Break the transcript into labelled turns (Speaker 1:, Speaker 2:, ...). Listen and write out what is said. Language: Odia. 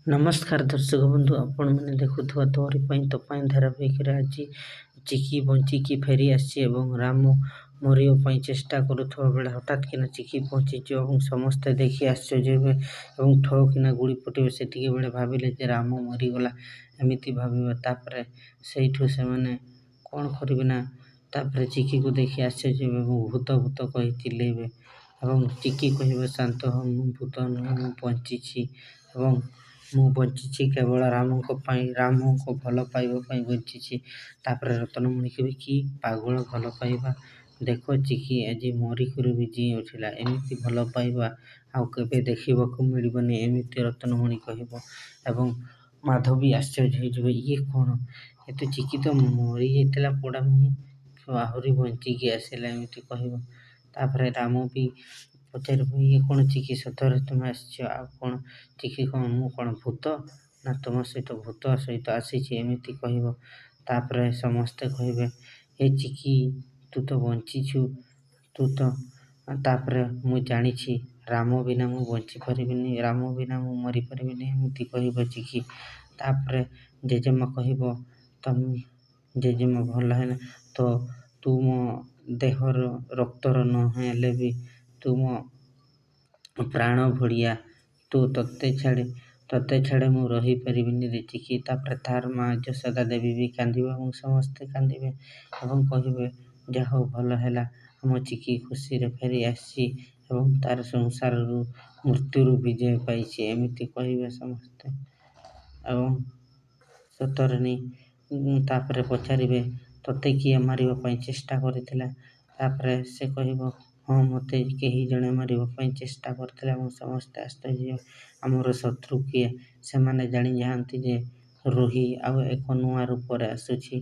Speaker 1: ନମସ୍କାର ଦର୍ଶକ ବନ୍ଧୁ, ଆପଣମାନେ ଦେଖୁଥିବା ତୋରି ପାଇଁ ତୋ ପାଇଁ ଧାରାବାହିକରେ ଆଜି ଚିକି ବଞ୍ଚିକି ଫେରି ଆସିଛି ଏବଂ ରାମ ମରିବା ପାଇଁ ଚେଷ୍ଟା କରୁଥିବା ବେଳେ ହଠାତ୍ କିନା ଚିକି ପହଞ୍ଚିଯିବ ଏବଂ ସମସ୍ତେ ଦେଖି ଆଶ୍ଚର୍ଯ୍ୟ ହେବେ ଏବଂ ଠୋ କିନା ଗୁଳି ଫୁଟିବେ। ସେତିକି ବେଳେ ଭାବିଲେ ଯେ ରାମ ମରିଗଲା, ଏମିତି ଭାବିବେ। ତାପରେ ସେଇଠୁ ସେମାନେ କ'ଣ କରିବେ ନା ତାପରେ ଚିକିକୁ ଦେଖି ଆଶ୍ଚର୍ଯ୍ୟ ହେବେ ଏବଂ ଭୂତ ଭୂତ କହି ଚିଲେଇବେ ଏବଂ ଚିକି କହିବେ ଶାନ୍ତ ହୁଅ, ମୁଁ ଭୂତ ନୁହେଁ, ମୁଁ ବଞ୍ଚିଛି ଏବଂ ମୁଁ ବଞ୍ଚିଛି କେବଳ ରାମଙ୍କ ପାଇଁ, ରାମଙ୍କୁ ଭଲ ପାଇବା ପାଇଁ ବଞ୍ଚିଛି। ତାପରେ ରତ୍ନମଣି କହିବେ କି ପାଗଳ ଭଲ ପାଇବା, ଦେଖ ଚିକି ଆଜି ମରିକରି ବି ଜିଇଁ ଉଠିଲା, ଏମିତି ଭଲ ପାଇବା ଆଉ କେବେ ଦେଖିବାକୁ ମିଳିବନି, ଏମିତି ରତ୍ନମଣି କହିବ ଏବଂ ମାଧବୀ ଆଶ୍ଚର୍ଯ୍ୟ ହେଇଯିବେ, ଇଏ କ'ଣ, ଏ ତ ଚିକି ତ ମରିଯାଇଥିଲା ପୋଡ଼ାମୁହିଁ, ଆହୁରି ବଞ୍ଚିକି ଆସିଲା, ଏମିତି କହିବ। ତାପରେ ରାମ ବି ପଚାରିବ, ଇଏ କ'ଣ ଚିକି ସତରେ ତୁମେ ଆସିଛ? ଆଉ କ'ଣ ଚିକି କ'ଣ, ମୁଁ କ'ଣ ଭୂତ ନା ତୁମ ସହିତ ଭୂତ ସହିତ ଆସିଛି, ଏମିତି କହିବ। ତାପରେ ସମସ୍ତେ କହିବେ, ଏ ଚିକି ତୁ ତ ବଞ୍ଚିଛୁ, ତୁ ତ ତାପରେ ମୁଁ ଜାଣିଛି ରାମ ବିନା ମୁଁ ବଞ୍ଚିପାରିବିନି, ରାମ ବିନା ମୁଁ ମରିପାରିବିନି, ଏମିତି କହିବ ଚିକି। ତାପରେ ଜେଜେମା କହିବ, ଜେଜେମା ଭଲ ହେଲା ତ ତୁ ମୋ ଦେହର ରକ୍ତର ନ ହେଲେ ବି ତୁ ମୋ ପ୍ରାଣ ଭଳିଆ, ତତେ ଛାଡ଼ି ମୁଁ ରହିପାରିବିନି ରେ ଚିକି। ତାପରେ ତାର ମା ଯଶୋଦା ଦେବୀ ବି କାନ୍ଦିବେ ଏବଂ ସମସ୍ତେ କାନ୍ଦିବେ ଏବଂ କହିବେ, ଯାହା ହଉ ଭଲ ହେଲା, ଆମ ଚିକି ଖୁସିରେ ଫେରି ଆସିଛି ଏବଂ ତାର ସଂସାରରୁ ମୃତ୍ୟୁରୁ ବିଜୟ ପାଇଛି, ଏମିତି କହିବେ ସମସ୍ତେ। ଏବଂ ସତରନୀ ତାପରେ ପଚାରିବେ, ତତେ କିଏ ମାରିବା ପାଇଁ ଚେଷ୍ଟା କରିଥିଲା? ତାପରେ ସେ କହିବ, ହଁ ମୋତେ କେହି ଜଣେ ମାରିବା ପାଇଁ ଚେଷ୍ଟା କରିଥିଲା ଏବଂ ସମସ୍ତେ ଆଶ୍ଚର୍ଯ୍ୟ, ଆମର ଶତ୍ରୁ କିଏ? ସେମାନେ ଜାଣିଯାଆନ୍ତି ଯେ ରୋହି ଆଉ ଏକ ନୂଆ ରୂପରେ ଆସୁଛି।